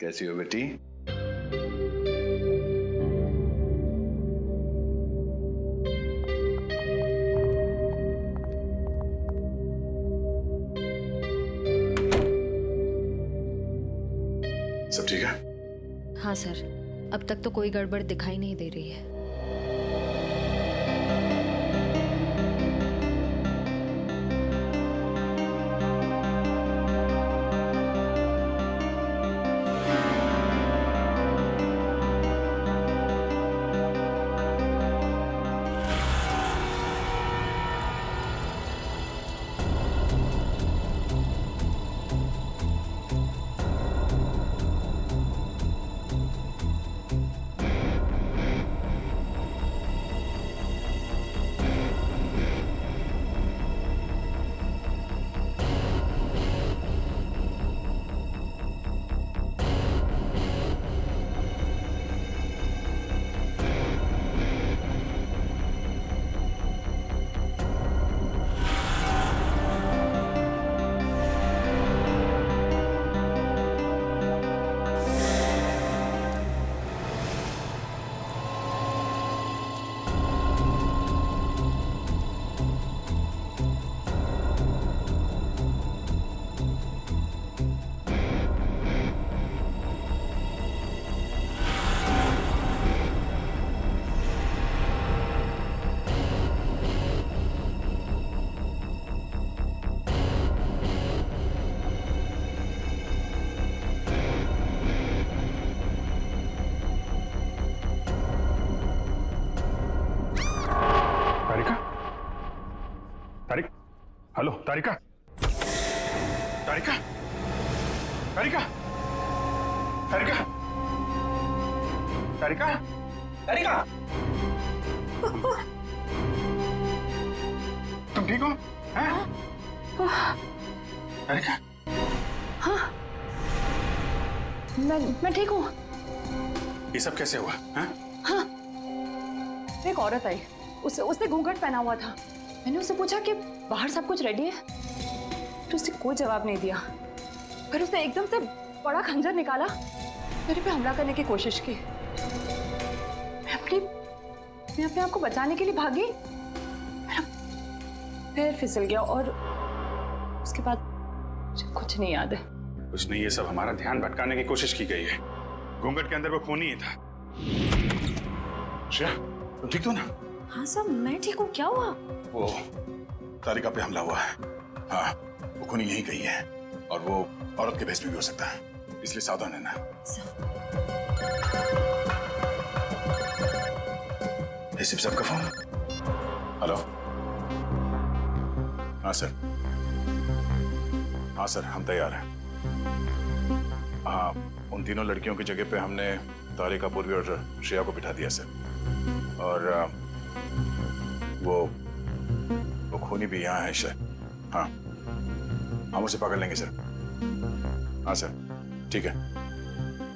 कैसी हो बेटी? सब ठीक है? हाँ सर, अब तक तो कोई गड़बड़ दिखाई नहीं दे रही है। हेलो तारिका, तारिका, तारिका, तारिका, तारिका, तारिका, तुम ठीक हो? हैं? तारिका, हाँ, मैं ठीक हूँ। ये सब कैसे हुआ? हैं? हाँ, एक औरत आई, उसने घूंघट पहना हुआ था। मैंने उससे पूछा कि बाहर सब कुछ रेडी है, तो उसने कोई जवाब नहीं दिया। फिर उसने एकदम से बड़ा खंजर निकाला, मेरे पे हमला करने की कोशिश की। मैं अपने आप को बचाने के लिए भागी, मेरा पैर फिसल गया और उसके बाद मुझे कुछ नहीं याद है। कुछ नहीं, ये सब हमारा ध्यान भटकाने की कोशिश की गई है। घूंघट के अंदर वो खून ही था। श्रेया, तुम ठीक हो ना? हाँ सब, मैं ठीक हूँ। क्या हुआ? वो तारिका पे हमला हुआ है। हाँ, वो खूनी यहीं कहीं है और वो औरत के भेष में भी हो सकता है, इसलिए सावधान रहना। सिप साहब का फोन। हेलो। हाँ सर, हाँ सर, हम तैयार हैं। हाँ, उन तीनों लड़कियों की जगह पे हमने तारिका, पूर्वी और श्रेया को बिठा दिया सर। और वो खूनी भी यहाँ है शायद। हाँ, हम उसे पकड़ लेंगे सर। हाँ सर, ठीक है,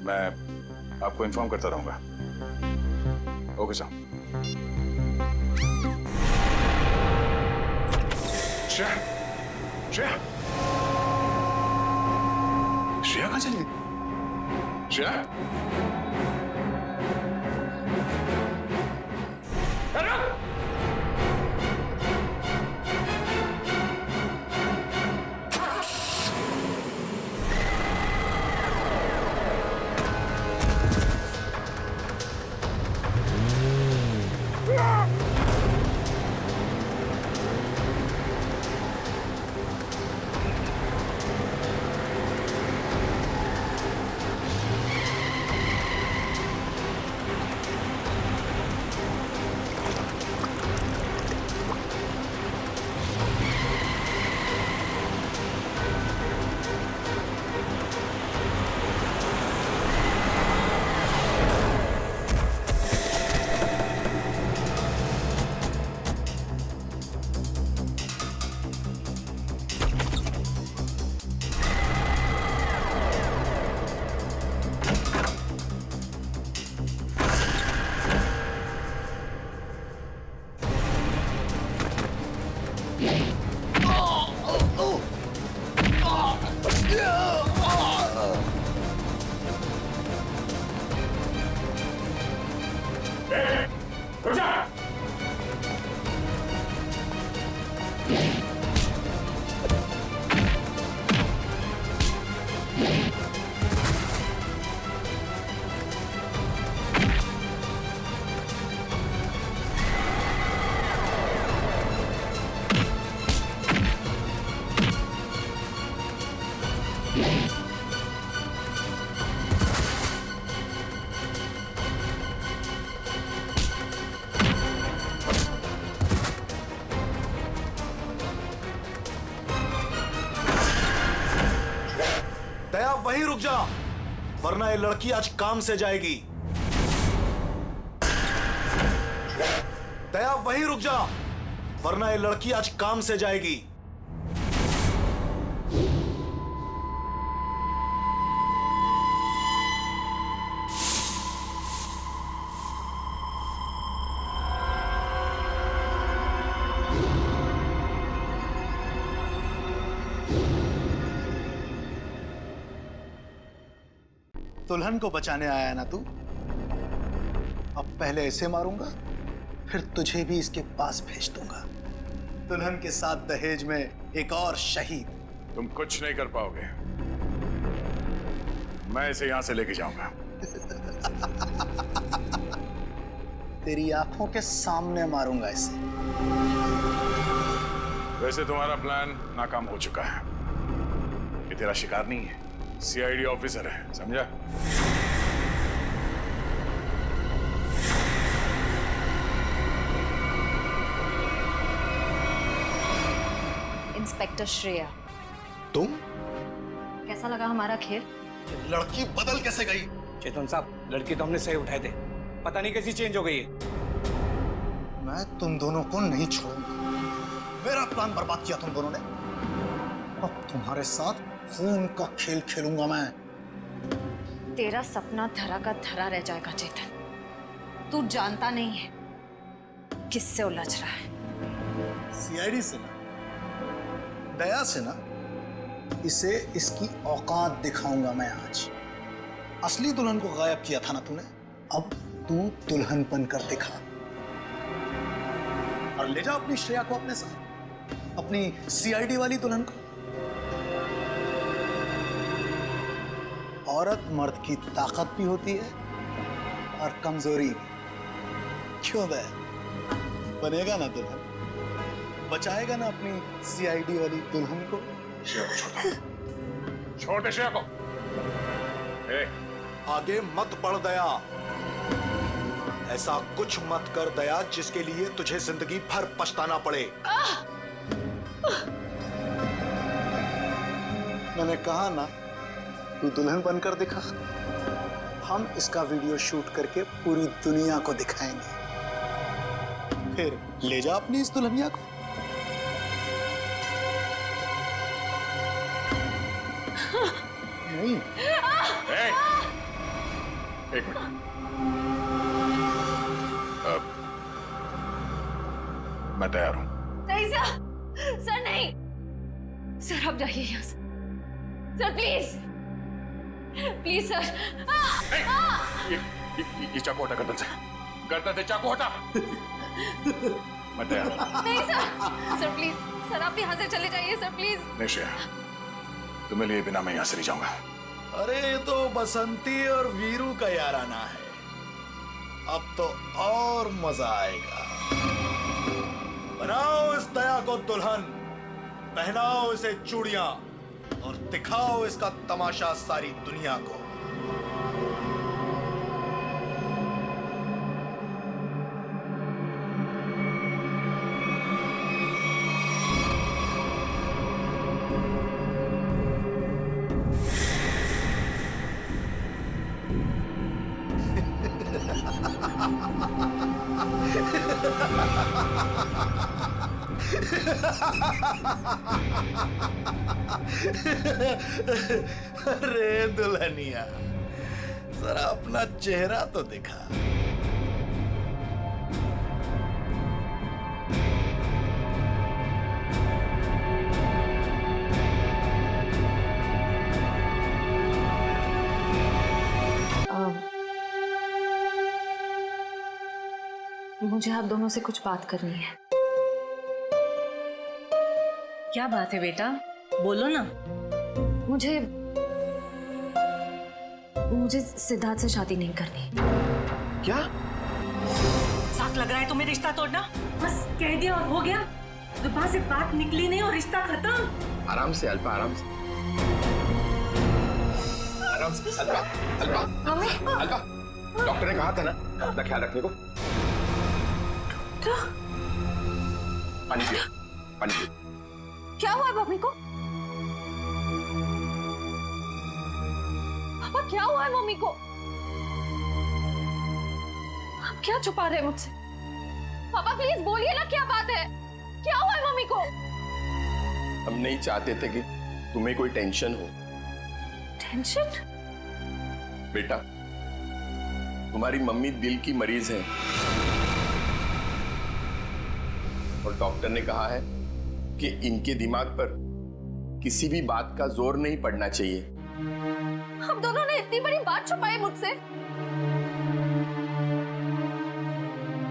मैं आपको इन्फॉर्म करता रहूंगा। Okay sir. श्रेया, श्रेया, श्रेया कहाँ चली गई? श्रेया, वहीं रुक जा, वरना ये लड़की आज काम से जाएगी। दया वहीं रुक जा, वरना ये लड़की आज काम से जाएगी। दुल्हन को बचाने आया ना तू? अब पहले ऐसे मारूंगा, फिर तुझे भी इसके पास भेज दूंगा। दुल्हन के साथ दहेज में एक और शहीद। तुम कुछ नहीं कर पाओगे। मैं इसे यहां से लेके जाऊंगा। तेरी आंखों के सामने मारूंगा इसे। वैसे तुम्हारा प्लान नाकाम हो चुका है। ये तेरा शिकार नहीं है, सीआईडी ऑफिसर है, समझा? इंस्पेक्टर श्रेया, तुम? कैसा लगा हमारा खेल? लड़की बदल कैसे गई? चेतन साहब, लड़की तो हमने सही उठाए थे, पता नहीं कैसी चेंज हो गई है। मैं तुम दोनों को नहीं छोड़ूंगा। मेरा प्लान बर्बाद किया तुम दोनों ने। अब तुम्हारे साथ खून का खेल खेलूंगा मैं। तेरा सपना धरा का धरा रह जाएगा चेतन। तू जानता नहीं है किससे उलझ रहा है। सीआईडी से ना, दया से ना, इसे इसकी औकात दिखाऊंगा मैं आज। असली दुल्हन को गायब किया था ना तूने, अब तू दुल्हन बनकर दिखा और ले जा अपनी श्रेया को अपने साथ, अपनी सीआईडी वाली दुल्हन को। औरत मर्द की ताकत भी होती है और कमजोरी भी। क्यों दया? बनेगा ना दुल्हन? बचाएगा ना अपनी सीआईडी वाली दुल्हन को? छोटे श्रेया को। आगे मत बढ़ दया। ऐसा कुछ मत कर दया जिसके लिए तुझे जिंदगी भर पछताना पड़े। मैंने कहा ना, तू दुल्हन बनकर दिखा। हम इसका वीडियो शूट करके पूरी दुनिया को दिखाएंगे। फिर ले जा अपनी इस दुल्हनिया को। नहीं। एक मिनट। मैं तैयार हूं। नहीं सर, सर नहीं। सर आप जाइए यहाँ से। Sir please, please sir. ये चाकू हटा गर्दन से। गर्दन से चाकू हटा। मैं तैयार हूं। नहीं सर, सर प्लीज, सर आप यहाँ से चले जाइए सर प्लीज। नहीं श्रेया, तुम्हें लिए बिना मैं यहां से नहीं जाऊंगा। अरे ये तो बसंती और वीरू का याराना है। अब तो और मजा आएगा। बनाओ इस दया को दुल्हन, पहनाओ इसे चूड़ियां और दिखाओ इसका तमाशा सारी दुनिया को। अरे दुल्हनिया, जरा अपना चेहरा तो दिखा। मुझे आप दोनों से कुछ बात करनी है। क्या बात है बेटा, बोलो ना। मुझे सिद्धार्थ से शादी नहीं करनी। क्या? साथ लग रहा है तुम्हें रिश्ता तोड़ना? बस कह दिया और हो गया। जुबान से बात निकली नहीं और रिश्ता खत्म। आराम से अल्पा, आराम से। आराम से अल्पा, अल्पा, अल्पा। डॉक्टर ने कहा था ना अपना ख्याल रखने को। पानी पियो, पानी पियो। क्या हुआ मम्मी को? पापा क्या हुआ है मम्मी को? आप क्या छुपा रहे हैं मुझसे? पापा प्लीज बोलिए ना, क्या बात है? क्या हुआ है मम्मी को? हम नहीं चाहते थे कि तुम्हें कोई टेंशन हो। टेंशन? बेटा, तुम्हारी मम्मी दिल की मरीज है और डॉक्टर ने कहा है कि इनके दिमाग पर किसी भी बात का जोर नहीं पड़ना चाहिए। हम दोनों ने इतनी बड़ी बात छुपाई मुझसे।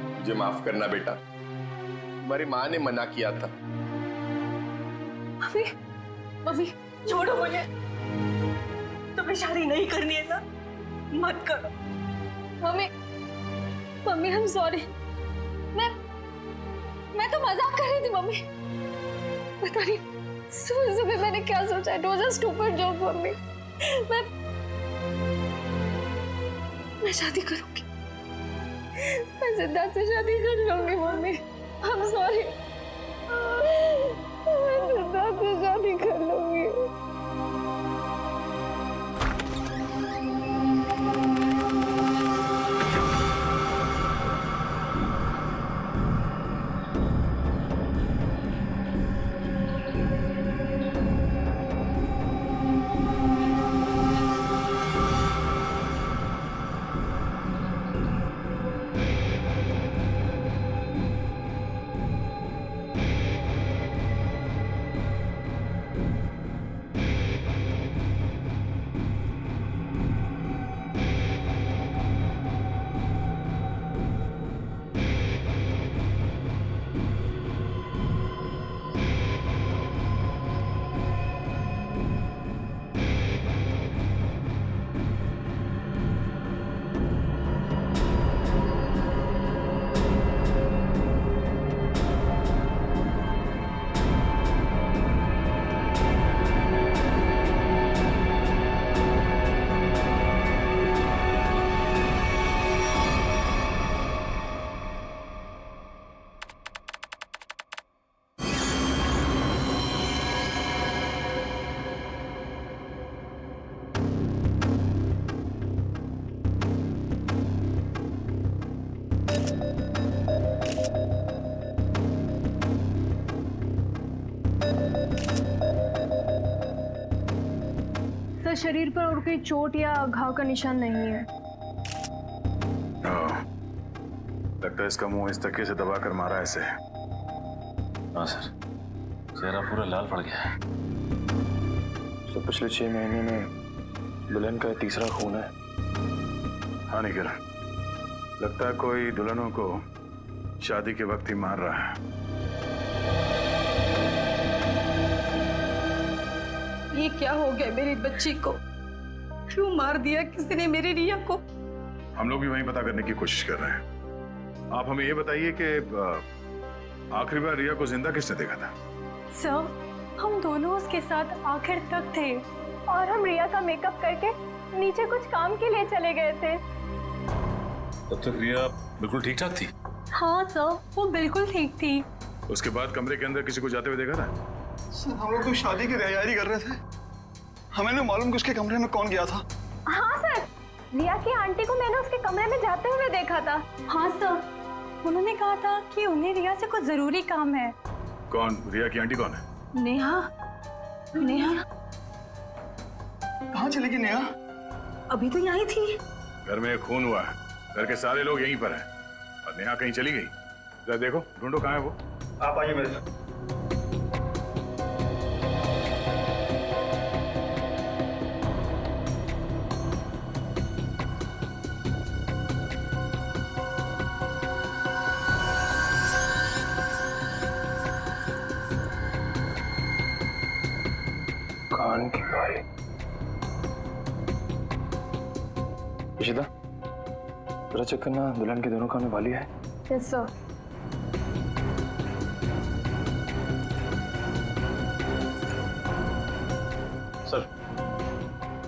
मुझे माफ करना बेटा, तुम्हारी माँ ने मना किया था। मम्मी, मम्मी छोड़ो मुझे, तुम्हें शादी नहीं करनी है ना, मत करो। Mummy, mummy I am sorry. मैं तो मजाक कर रही थी मम्मी। पता नहीं सुबह सुबह मैंने क्या सोचा। It was a stupid joke mummy. मैं शादी करूंगी, मैं सिद्धार्थ से शादी कर लूंगी मम्मी। आई एम सॉरी, मैं सिद्धार्थ से शादी कर लूंगी। शरीर पर और कोई चोट या घाव का निशान नहीं है। लगता है इसका मुंह इस तकिए से दबाकर मारा है इसे। हाँ सर, चेहरा पूरा लाल पड़ गया है। तो पिछले 6 महीने में दुल्हन का तीसरा खून है। हाँ निखिल, लगता है कोई दुल्हनों को शादी के वक्त ही मार रहा है। ये क्या हो गया मेरी बच्ची को? क्यों मार दिया किसी ने मेरी रिया को? हम लोग भी वही पता करने की कोशिश कर रहे हैं। आप हमें ये बताइए कि आखिरी बार रिया को जिंदा किसने देखा था? सर, हम दोनों उसके साथ आखिर तक थे और हम रिया का मेकअप करके नीचे कुछ काम के लिए चले गए थे। तब तक रिया बिल्कुल ठीक ठाक थी? हाँ सर, वो बिल्कुल ठीक थी। उसके बाद कमरे के अंदर किसी को जाते हुए देखा था? सर, हम लोग तो शादी की तैयारी कर रहे थे, हमें नहीं मालूम कि उसके कमरे में कौन गया था। हाँ सर, रिया की आंटी को मैंने उसके कमरे में जाते हुए देखा था। हाँ सर, उन्होंने कहा था कि उन्हें रिया से कुछ जरूरी काम है। कौन? रिया की आंटी कौन है? नेहा। नेहा कहाँ चली गई नेहा? अभी तो यहीं थी। घर में खून हुआ है, घर के सारे लोग यहीं पर हैं और नेहा कहीं चली गई। जरा देखो, ढूंढो कहाँ है वो। आप आइए मेरे साथ। कान की बाली। इशिता, जरा चेक करना दुल्हन के दोनों कान में बाली है। Yes sir.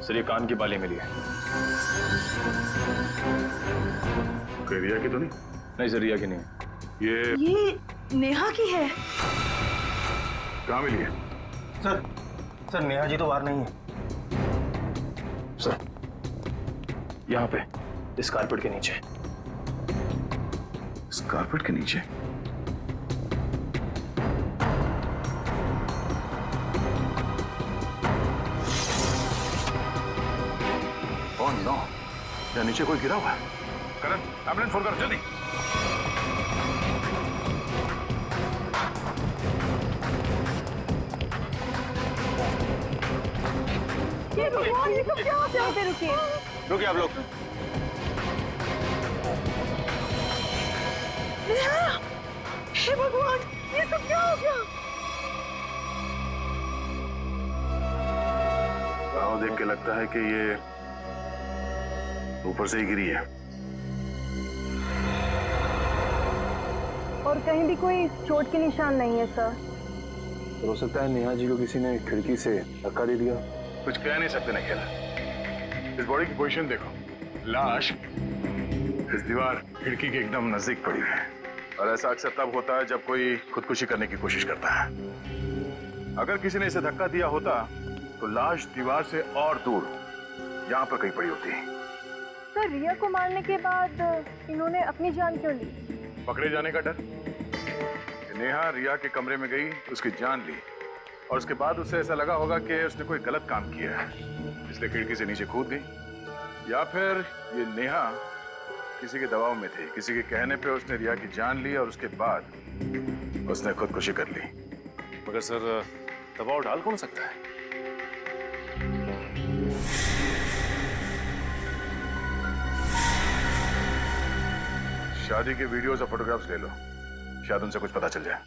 सर, ये कान की बाली मिली है। कोई रिया की तो नहीं? नहीं सर, रिया की नहीं। ये नेहा की है। कहाँ मिली है? सर, नेहा जी तो बाहर नहीं है। सर, यहाँ पे, इस कारपेट के नीचे। इस कारपेट के नीचे? ओह नो, यहाँ नीचे कोई गिरा हुआ है। करण, एम्बुलेंस फोन करो जल्दी। ये भगवान, ये सब क्या हो गया? रुकिए रुकिए आप लोग। हे भगवान, ये सब क्या हो गया? गाँव देख के लगता है कि ये ऊपर से ही गिरी है। और कहीं भी कोई चोट के निशान नहीं है सर। तो हो सकता है नेहा जी को किसी ने खिड़की से धक्का दे दिया। कुछ कह नहीं सकते निखिल। इस बॉडी की पोजीशन देखो, लाश इस दीवार खिड़की के एकदम नजदीक पड़ी है। और ऐसा अक्सर तब होता है जब कोई खुदकुशी करने की कोशिश करता है। अगर किसी ने इसे धक्का दिया होता तो लाश दीवार से और दूर यहाँ पर कहीं पड़ी होती। सर, रिया को मारने के बाद इन्होंने अपनी जान क्यों ली? पकड़े जाने का डर। नेहा रिया के कमरे में गई, उसकी जान ली और उसके बाद उसे ऐसा लगा होगा कि उसने कोई गलत काम किया है, इसलिए खिड़की से नीचे कूद गई। या फिर ये नेहा किसी के दबाव में थी, किसी के कहने पे उसने रिया की जान ली और उसके बाद उसने खुदकुशी कर ली। मगर सर, दबाव डाल कौन सकता है? शादी के वीडियोस और फोटोग्राफ्स ले लो, शायद उनसे कुछ पता चल जाए।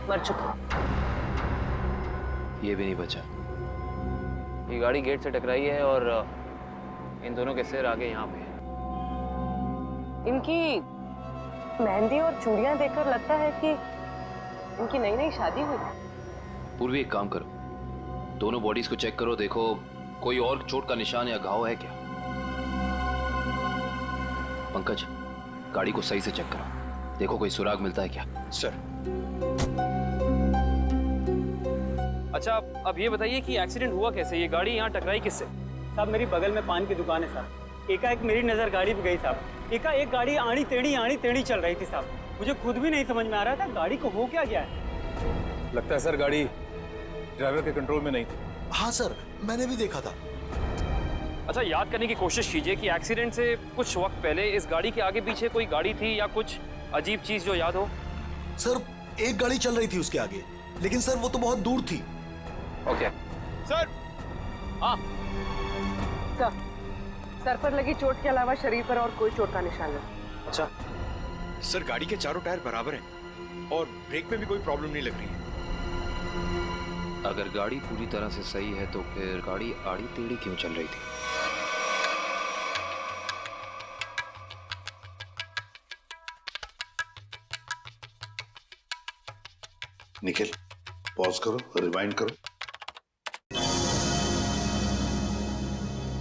मर चुका। ये भी नहीं बचा। ये गाड़ी गेट से टकराई है और इन दोनों के सिर आगे यहाँ पे है। इनकी मेहंदी और चूड़ियां देखकर लगता है कि इनकी नई नई शादी हुई। पूर्वी, एक काम करो, दोनों बॉडीज को चेक करो, देखो कोई और चोट का निशान या घाव है क्या। पंकज, गाड़ी को सही से चेक करो, देखो कोई सुराग मिलता है क्या। सर। अच्छा, अब ये बताइए कि एक्सीडेंट हुआ कैसे? ये गाड़ी यहाँ टकराई किससे? साहब, मेरी बगल में पान की दुकान है साहब। एकाएक मेरी नज़र गाड़ी पे गई साहब। एकाएक गाड़ी आड़ी टेढ़ी चल रही थी साहब। मुझे खुद भी नहीं समझ में आ रहा था गाड़ी को हो क्या गया है। लगता है सर गाड़ी ड्राइवर के कंट्रोल में नहीं थी। हाँ सर, मैंने भी देखा था। अच्छा, याद करने की कोशिश कीजिए कि एक्सीडेंट से कुछ वक्त पहले इस गाड़ी के आगे पीछे कोई गाड़ी थी या कुछ अजीब चीज जो याद हो। सर, एक गाड़ी चल रही थी उसके आगे, लेकिन सर वो तो बहुत दूर थी। Okay sir. हाँ सर पर लगी चोट के अलावा शरीर पर और कोई चोट का निशान नहीं। अच्छा सर, गाड़ी के चारों टायर बराबर हैं और ब्रेक में भी कोई प्रॉब्लम नहीं लग रही है। अगर गाड़ी पूरी तरह से सही है तो फिर गाड़ी आड़ी टेढ़ी क्यों चल रही थी? निखिल, पॉज करो, रिवाइंड करो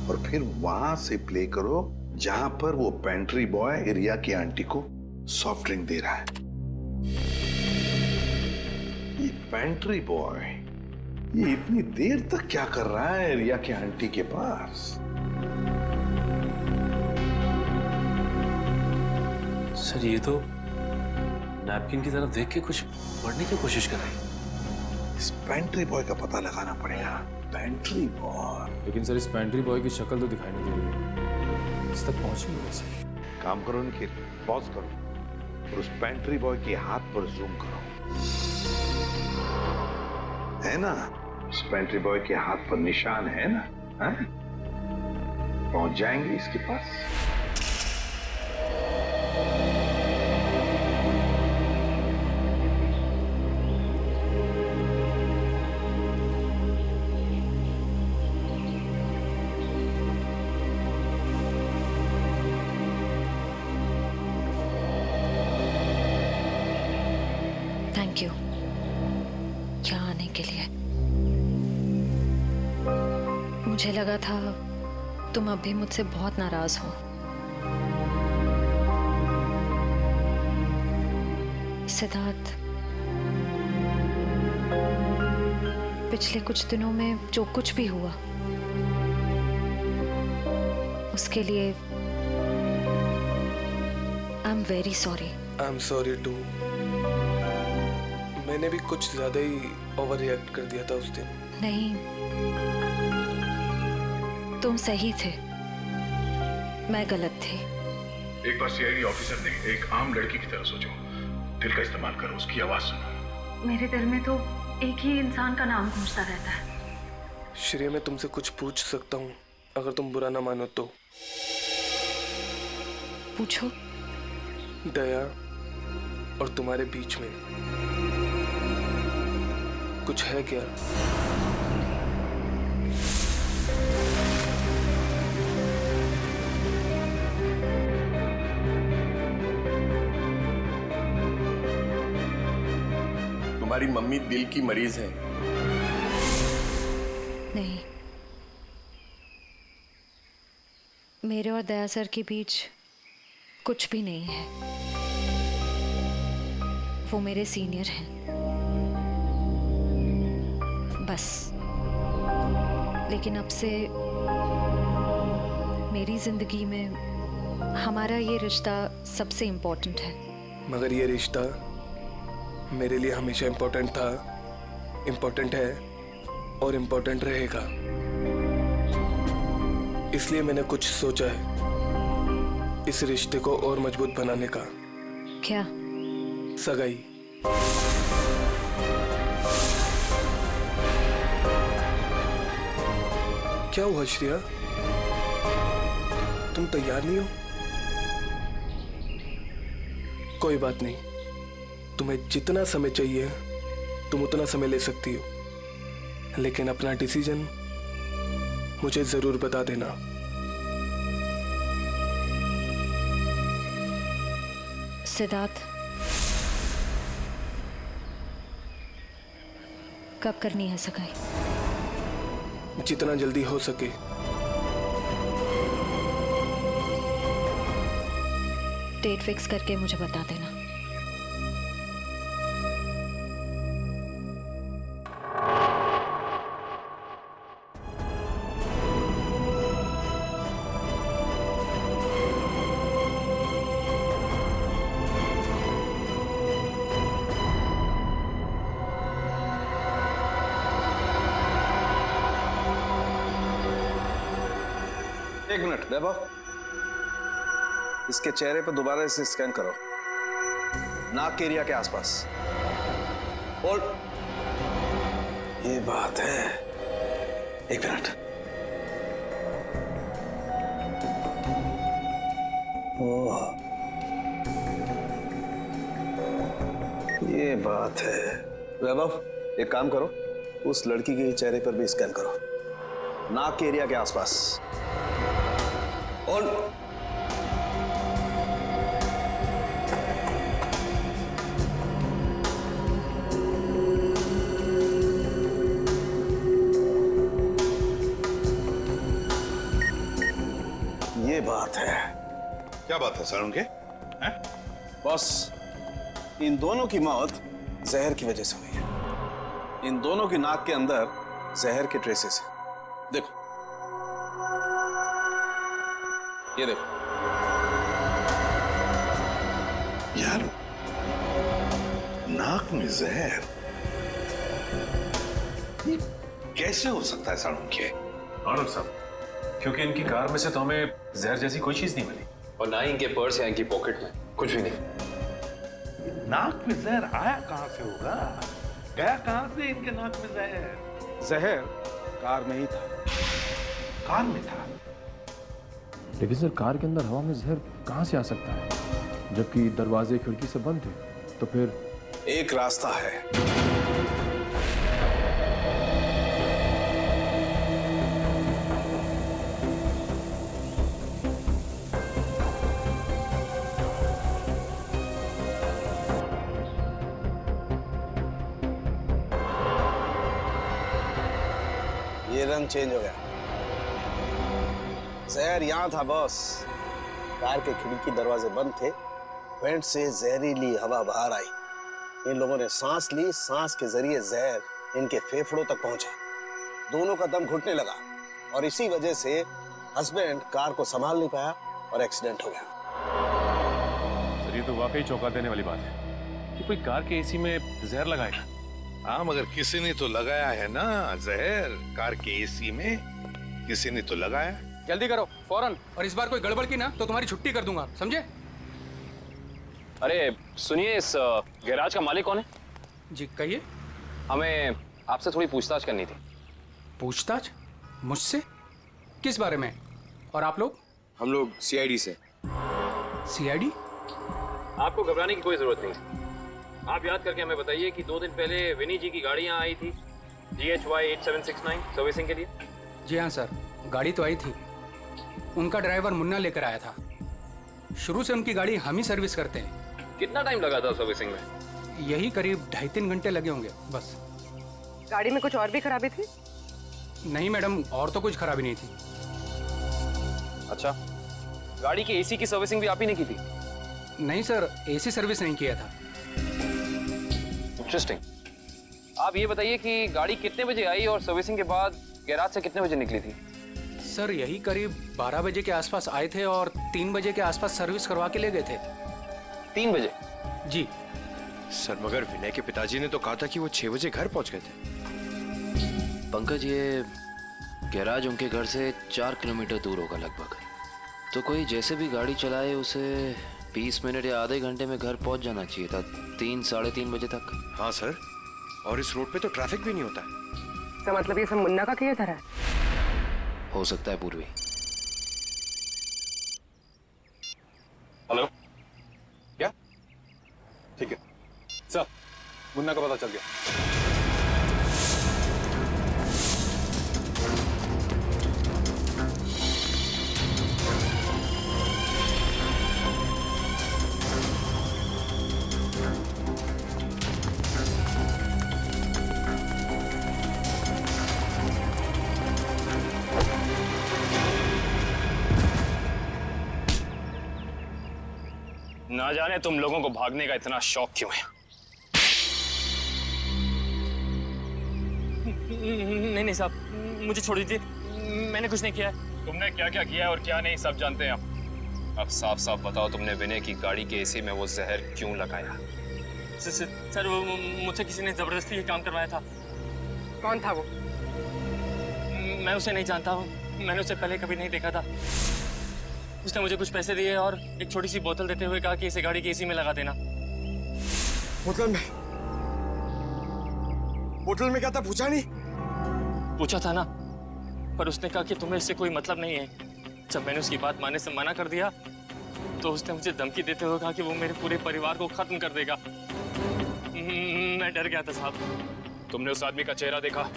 और फिर वहां से प्ले करो जहां पर वो पेंट्री बॉय रिया की आंटी को सॉफ्ट ड्रिंक दे रहा है। ये पेंट्री बॉय ये इतनी देर तक क्या कर रहा है रिया की आंटी के पास? सर, ये तो नैपकिन की तरफ देख के कुछ पढ़ने की कोशिश कर रही है। इस पेंट्री बॉय का पता लगाना पड़ेगा। Pantry boy. लेकिन सर, इस पेंट्री बॉय की शक्ल तो दिखाई नहीं दे रही है। इस तक पहुंचेंगे कैसे? काम करो निखिल, पॉज करो और उस पेंट्री बॉय के हाथ पर जूम करो। है ना, उस पेंट्री बॉय के हाथ पर निशान है ना? है? पहुंच जाएंगे इसके पास। थैंक यू यहाँ आने के लिए। मुझे लगा था तुम अब भी मुझसे बहुत नाराज हो। सिद्धार्थ, पिछले कुछ दिनों में जो कुछ भी हुआ उसके लिए I am very sorry. I am sorry too. मैंने भी कुछ ज्यादा ही ओवर रिएक्ट कर दिया था उस दिन। नहीं, तुम सही थे, मैं गलत थी। एक बार सीआईडी ऑफिसर ने एक आम लड़की की तरह सोचो, दिल का इस्तेमाल करो, उसकी आवाज सुनो। मेरे दिल में तो एक ही इंसान का नाम गूंजता रहता है। श्रेया, मैं तुमसे कुछ पूछ सकता हूँ अगर तुम बुरा ना मानो तो? पूछो। दया और तुम्हारे बीच में कुछ है क्या? तुम्हारी मम्मी दिल की मरीज है। नहीं, मेरे और दया सर के बीच कुछ भी नहीं है। वो मेरे सीनियर हैं, बस। लेकिन अब से मेरी जिंदगी में हमारा ये रिश्ता सबसे इम्पोर्टेंट है। मगर ये रिश्ता मेरे लिए हमेशा इम्पोर्टेंट था, इम्पोर्टेंट है और इम्पोर्टेंट रहेगा। इसलिए मैंने कुछ सोचा है इस रिश्ते को और मजबूत बनाने का। क्या? सगाई। क्या हुआ श्रेया, तुम तैयार नहीं हो? कोई बात नहीं, तुम्हें जितना समय चाहिए तुम उतना समय ले सकती हो, लेकिन अपना डिसीजन मुझे जरूर बता देना। सिद्धार्थ, कब करनी है सगाई? जितना जल्दी हो सके। डेट फिक्स करके मुझे बता देना। एक मिनट वैभव, इसके चेहरे पर दोबारा इसे स्कैन करो, नाक के एरिया के आसपास। होल्ड। ये बात है, एक मिनट। ओह, ये बात है। वैभव, एक काम करो, उस लड़की के चेहरे पर भी स्कैन करो, नाक के एरिया के आसपास। और ये बात है। क्या बात है सर उनके? बॉस, इन दोनों की मौत जहर की वजह से हुई है। इन दोनों की नाक के अंदर जहर के ट्रेसेस हैं। देखो, ये देखो। यार, नाक में जहर ये कैसे हो सकता है साड़ू के? आनंद साहब, क्योंकि इनकी कार में से तो हमें जहर जैसी कोई चीज नहीं मिली, और ना ही इनके पर्स या इनकी पॉकेट में कुछ भी नहीं। नाक में जहर आया कहां से होगा? गया कहां से इनके नाक में जहर? जहर कार में ही था। कार में था? लेकिन सर, कार के अंदर हवा में जहर कहां से आ सकता है, जबकि दरवाजे खिड़की से बंद थे? तो फिर एक रास्ता है। ये रंग चेंज हो गया। जहर यहाँ था बॉस। कार के खिड़की दरवाजे बंद थे, वेंट से जहरीली हवा बाहर आई। इन लोगों ने सांस ली, सांस के जरिए जहर इनके फेफड़ों तक पहुंचा। दोनों का दम घुटने लगा और इसी वजह से हस्बैंड कार को संभाल नहीं पाया और एक्सीडेंट हो गया। सर ये तो वाकई चौंका देने वाली बात है कि कोई कार के एसी में जहर लगाएगा। हाँ, मगर किसी ने तो लगाया है ना जहर। कार के एसी में किसी ने तो लगाया। जल्दी करो फौरन, और इस बार कोई गड़बड़ की ना तो तुम्हारी छुट्टी कर दूंगा, समझे? अरे सुनिए, इस गैराज का मालिक कौन है? जी कहिए। हमें आपसे थोड़ी पूछताछ करनी थी। पूछताछ? मुझसे? किस बारे में? और आप लोग? हम लोग सीआईडी से। सीआईडी? आपको घबराने की कोई जरूरत नहीं। आप याद करके हमें बताइए कि 2 दिन पहले विनी जी की गाड़ी यहाँ आई थी GHY 8769 सर्विसिंग के लिए। जी हाँ सर, गाड़ी तो आई थी। उनका ड्राइवर मुन्ना लेकर आया था। शुरू से उनकी गाड़ी हम ही सर्विस करते हैं। कितना टाइम लगा था सर्विसिंग में? यही करीब 2.5-3 घंटे लगे होंगे बस। गाड़ी में कुछ और भी खराबी थी? नहीं मैडम, और तो कुछ खराबी नहीं थी। अच्छा, गाड़ी की एसी की सर्विसिंग भी आप ही ने की थी? नहीं सर, एसी सर्विस नहीं किया था। इंटरेस्टिंग। आप ये बताइए कि गाड़ी कितने बजे आई और सर्विसिंग के बाद गैराज से कितने बजे निकली थी? सर यही करीब 12 बजे के आसपास आए थे और 3 बजे के आसपास सर्विस करवा के ले गए थे। 3 बजे? जी सर, मगर विनय के पिताजी ने तो कहा था कि वो 6 बजे घर पहुंच गए थे। पंकज, ये गैराज उनके घर से 4 किलोमीटर दूर होगा लगभग। तो कोई जैसे भी गाड़ी चलाए उसे 20 मिनट या आधे घंटे में घर पहुंच जाना चाहिए था, 3-3:30 बजे तक। हाँ सर, और इस रोड पे तो ट्रैफिक भी नहीं होता। तो मतलब ये सब मुन्ना का किया था? हो सकता है पूर्वी। हेलो, क्या? ठीक है सर, मुन्ना का पता चल गया। ना जाने तुम लोगों को भागने का इतना शौक क्यों है। नहीं साहब, मुझे छोड़ दीजिए, मैंने कुछ नहीं किया है। तुमने क्या क्या किया है और क्या नहीं सब जानते हैं आप। अब साफ साफ बताओ, तुमने विनय की गाड़ी के एसी में वो जहर क्यों लगाया? सर वो मुझसे किसी ने जबरदस्ती ये काम करवाया था। कौन था वो? मैं उसे नहीं जानता हूँ, मैंने उसे पहले कभी नहीं देखा था। उसने मुझे कुछ पैसे दिए और एक छोटी सी बोतल देते हुए कहा कि इसे गाड़ी की एसी में लगा देना। बोतल में क्या था पूछा नहीं? पूछा था ना, पर उसने कहा कि तुम्हें इससे कोई मतलब नहीं है। जब मैंने उसकी बात मानने से मना कर दिया तो उसने मुझे धमकी देते हुए कहा कि वो मेरे पूरे परिवार को खत्म कर देगा। मैं डर गया था साहब। तुमने उस आदमी का चेहरा देखा?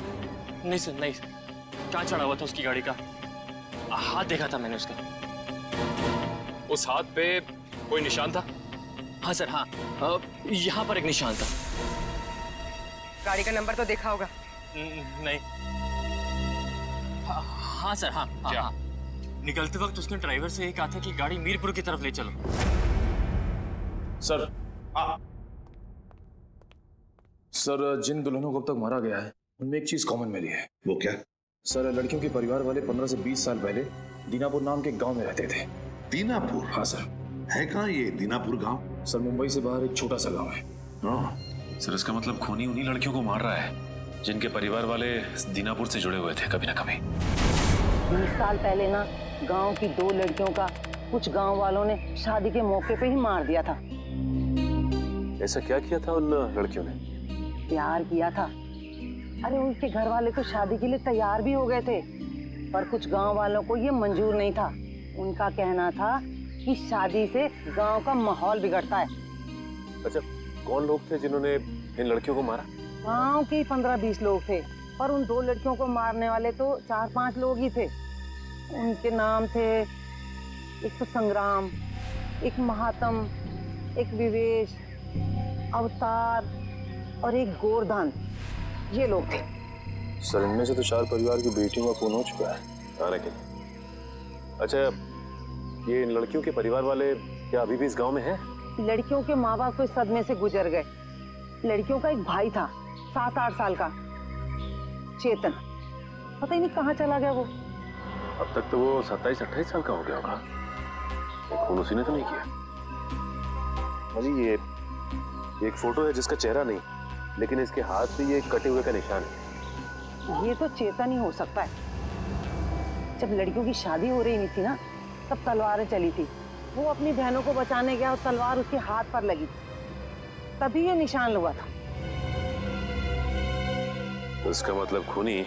नहीं सर, नहीं। कहाँ चढ़ा हुआ था उसकी गाड़ी का? हाथ देखा था मैंने उसका। उस हाथ पे कोई निशान था? हाँ सर, हाँ, यहाँ पर एक निशान था। गाड़ी का नंबर तो देखा होगा? नहीं। हाँ सर, हाँ। क्या? हाँ। निकलते वक्त उसने ड्राइवर से ये कहा था कि गाड़ी मीरपुर की तरफ ले चलो। सर, सर जिन दुल्हनों को अब तक मारा गया है उनमें एक चीज कॉमन मिली है। वो क्या? सर, लड़कियों के परिवार वाले 15 से 20 साल पहले दीनापुर नाम के गांव में रहते थे। दीनापुर? हाँ सर। है कहाँ ये दीनापुर गांव? सर, मुंबई से बाहर एक छोटा सा गांव है। सर, इसका मतलब खूनी उन्हीं लड़कियों को मार रहा है जिनके परिवार वाले दीनापुर से जुड़े हुए थे कभी ना कभी। 20 साल पहले ना गांव की 2 लड़कियों का कुछ गांव वालों ने शादी के मौके पे ही मार दिया था। ऐसा क्या किया था उन लड़कियों ने? प्यार किया था। अरे उनके घर वाले तो शादी के लिए तैयार भी हो गए थे, पर कुछ गांव वालों को ये मंजूर नहीं था। उनका कहना था कि शादी से गांव का माहौल बिगड़ता है। अच्छा, कौन लोग थे जिन्होंने इन लड़कियों को मारा? गांव के 15-20 लोग थे, पर उन 2 लड़कियों को मारने वाले तो 4-5 लोग ही थे। उनके नाम थे, एक तो संग्राम, एक महात्म, एक विवेश, अवतार और एक गोवर्धन। ये लोग थे। सर इनमें से तो 4 परिवार की बेटियों का खून हो चुका है। हाँ लेकिन अच्छा, ये इन लड़कियों के परिवार वाले क्या अभी भी इस गांव में हैं? लड़कियों के माँ बाप इस सदमे से गुजर गए। लड़कियों का एक भाई था 7-8 साल का, चेतन, पता ही नहीं कहाँ चला गया वो। अब तक तो वो 27-28 साल का हो गया होगा। ये खून उसी ने तो नहीं किया। अभी ये एक फोटो है जिसका चेहरा नहीं, लेकिन इसके हाथ पे ये कटे हुए का निशान है। ये तो चेतन ही हो सकता है। जब लड़कियों की शादी हो रही नहीं थी ना, तब तलवारें चली थी। वो अपनी बहनों को बचाने गया और तलवार उसके हाथ पर लगी, तभी ये निशान हुआ था। तो इसका मतलब खूनी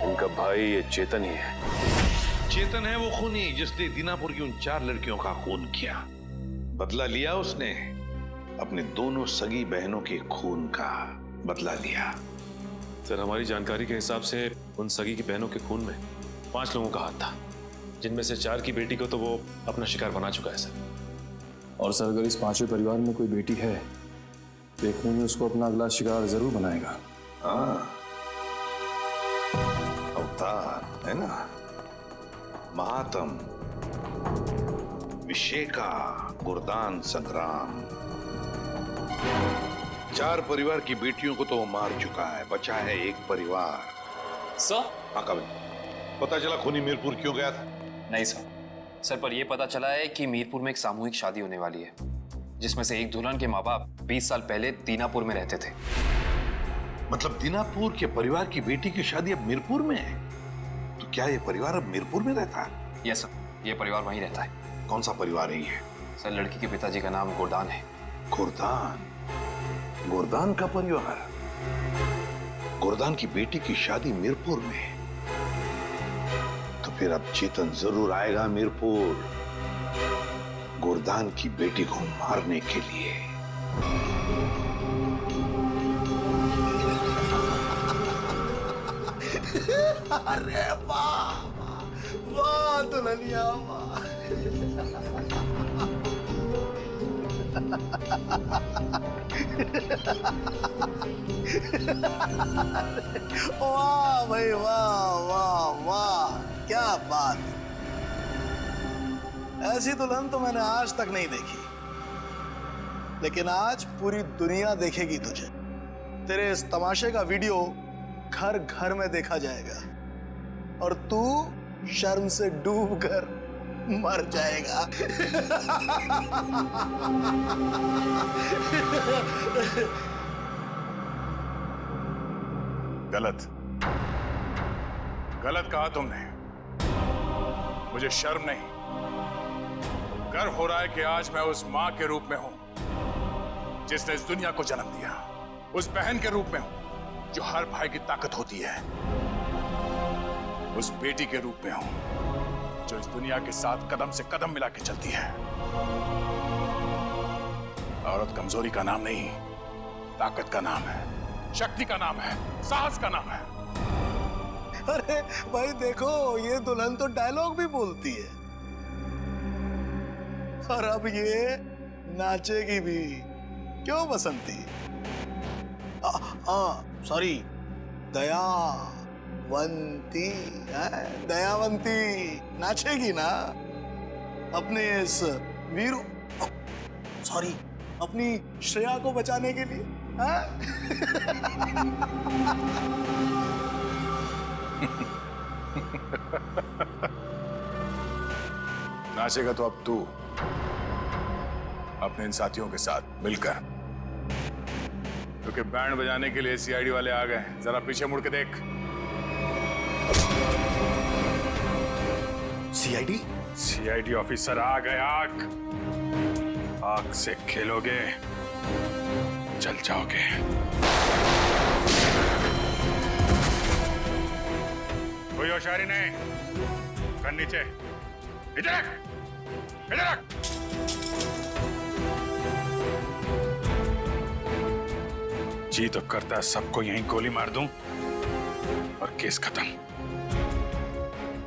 इनका भाई ये चेतन ही है। चेतन है वो खूनी जिसने दीनापुर की उन 4 लड़कियों का खून किया। बदला लिया उसने, अपने दोनों सगी बहनों के खून का बदला लिया। सर हमारी जानकारी के हिसाब से उन सगी की बहनों के खून में 5 लोगों का हाथ था, जिनमें से 4 की बेटी को तो वो अपना शिकार बना चुका है सर। और सर अगर इस 5वें परिवार में कोई बेटी है तो एक खूनी उसको अपना अगला शिकार जरूर बनाएगा। हाँ, अवतार है ना, महात्म, विशेका, गुरदान संग्राम। 4 परिवार की बेटियों को तो वो मार चुका है, बचा है एक परिवार। सर? हाँ कभी पता चला खूनी मीरपुर क्यों गया था? नहीं सर, पर यह पता चला है कि मीरपुर में एक सामूहिक शादी होने वाली है, जिसमें से एक दुल्हन के माँ बाप 20 साल पहले दीनापुर में रहते थे। मतलब दीनापुर के परिवार की बेटी की शादी अब मीरपुर में है? तो क्या ये परिवार अब मीरपुर में रहता है? यस सर, ये परिवार वहीं रहता है। कौन सा परिवार है ये? सर लड़की के पिताजी का नाम गुरदान है। गुरदान? गुरदान का परिवार? गुरदान की बेटी की शादी मीरपुर में? तो फिर अब चेतन जरूर आएगा मीरपुर, गुरदान की बेटी को मारने के लिए। अरे वाह वाह दुल्हनिया वाह। वाह भाई वाह वाह वाह, क्या बात। ऐसी दुल्हन तो मैंने आज तक नहीं देखी, लेकिन आज पूरी दुनिया देखेगी तुझे। तेरे इस तमाशे का वीडियो घर घर में देखा जाएगा और तू शर्म से डूब कर मर जाएगा। गलत गलत कहा तुमने। मुझे शर्म नहीं, गर्व हो रहा है कि आज मैं उस मां के रूप में हूं जिसने इस दुनिया को जन्म दिया, उस बहन के रूप में हूं जो हर भाई की ताकत होती है, उस बेटी के रूप में हूं जो इस दुनिया के साथ कदम से कदम मिला के चलती है। औरत कमजोरी का नाम नहीं, ताकत का नाम है, शक्ति का नाम है, साहस का नाम है। अरे भाई देखो, ये दुल्हन तो डायलॉग भी बोलती है और अब ये नाचेगी भी। क्यों बसंती? सॉरी, दयावंती है, दयावंती नाचेगी ना अपने इस वीरू, सॉरी, अपनी श्रेया को बचाने के लिए। नाचेगा तो अब तू अपने इन साथियों के साथ मिलकर, क्योंकि बैंड बजाने के लिए सीआईडी वाले आ गए। जरा पीछे मुड़ के देख। सीआईडी? सीआईडी ऑफिसर आ गए। आग से खेलोगे जल जाओगे। कोई होशियारी नहीं, कर नीचे, इधर रख, इधर रख। जी तो करता है सबको यहीं गोली मार दूं और केस खत्म,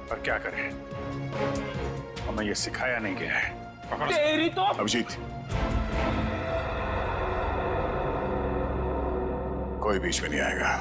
पर क्या करें, हमें ये सिखाया नहीं गया है। तेरी तो अभिजीत, कोई बीच में नहीं आएगा।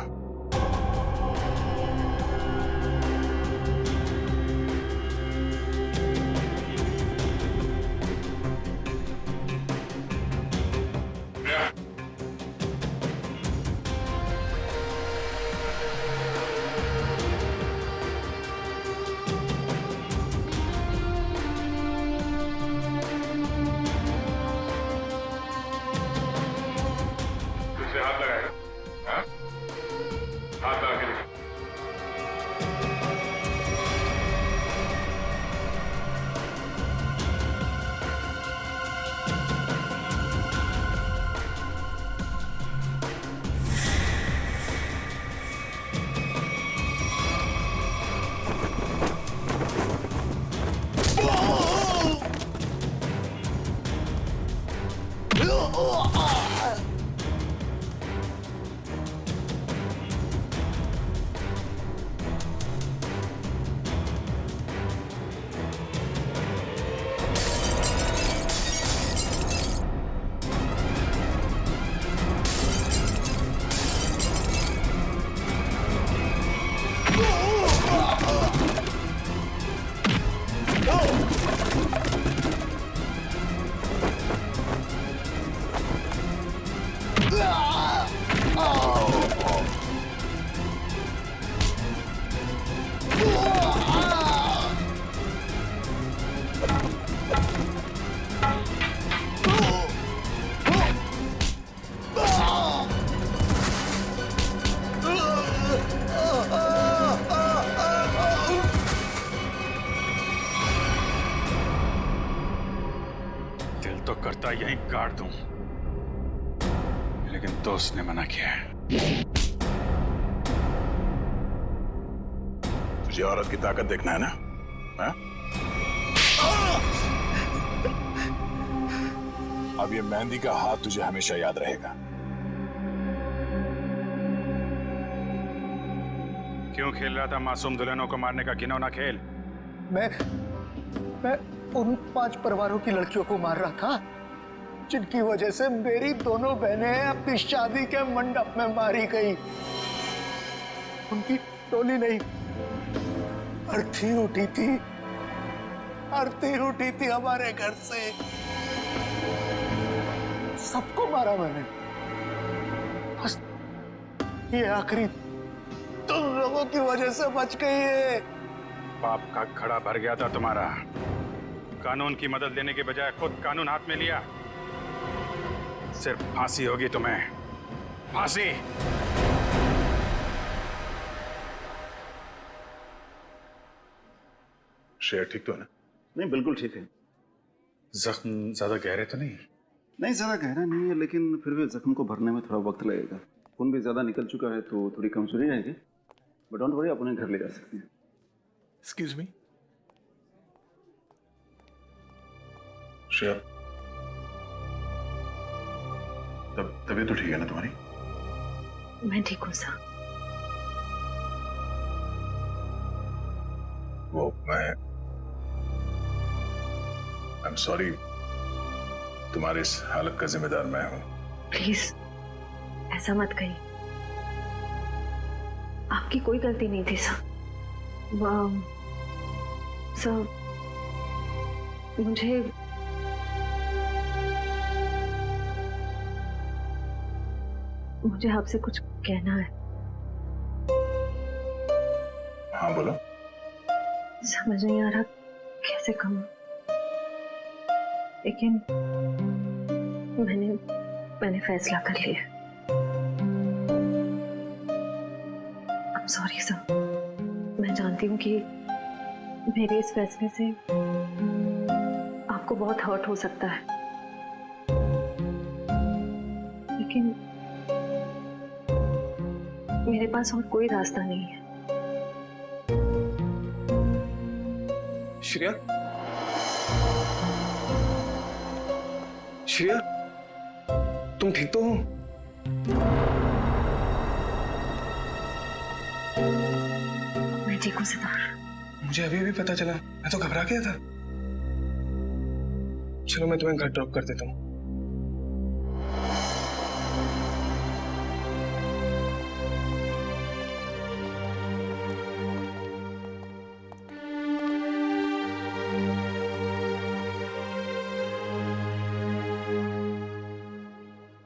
हाथ लगा के देखो। दिल तो करता यहीं काट दूं, लेकिन दोस्त ने मना किया है। तुझे औरत की ताकत देखना है ना? हा? अब ये मेहंदी का हाथ तुझे हमेशा याद रहेगा। क्यों खेल रहा था मासूम दुल्हनों को मारने का घिनौना खेल? मैं उन 5 परिवारों की लड़कियों को मार रहा था जिनकी वजह से मेरी दोनों बहनें अपनी शादी के मंडप में मारी गई। उनकी टोली नहीं, अर्थी उठी थी, आरती उठी थी हमारे घर से। सबको मारा मैंने। बस ये आखिरी तुम लोगों की वजह से बच गई है। पाप का खड़ा भर गया था तुम्हारा। कानून की मदद लेने के बजाय खुद कानून हाथ में लिया। सिर्फ फांसी होगी तुम्हें, फांसी। शेर ठीक तो है ना? नहीं, बिल्कुल ठीक है। जख्म ज्यादा गहरे तो नहीं? नहीं, ज्यादा गहरा नहीं है, लेकिन फिर भी जख्म को भरने में थोड़ा वक्त लगेगा। खून भी ज्यादा निकल चुका है तो थोड़ी कमजोरी रहेगी, बट डोंट वरी, आप उन्हें घर ले जा सकते हैं। Excuse me. शेर, तबीयत तो ठीक है ना तुम्हारी? मैं ठीक हूँ सर। वो I'm sorry, तुम्हारी इस हालत का जिम्मेदार मैं हूं। प्लीज ऐसा मत कहिए, आपकी कोई गलती नहीं थी सर। सर मुझे आपसे कुछ कहना है। हाँ बोलो। समझ नहीं आ रहा कैसे कहूं, लेकिन मैंने फैसला कर लिया। I'm sorry sir. मैं जानती हूँ कि मेरे इस फैसले से आपको बहुत हर्ट हो सकता है, लेकिन मेरे पास और कोई रास्ता नहीं है। श्रेया, श्रेया, तुम ठीक तो हो? मैं ठीक हूँ सितार। मुझे अभी पता चला, मैं तो घबरा गया था। चलो मैं तुम्हें घर ड्रॉप कर देता हूँ।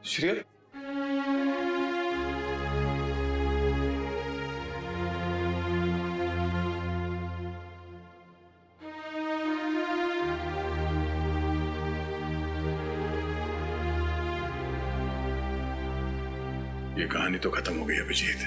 श्रेया, ये कहानी तो खत्म हो गई अभिजीत।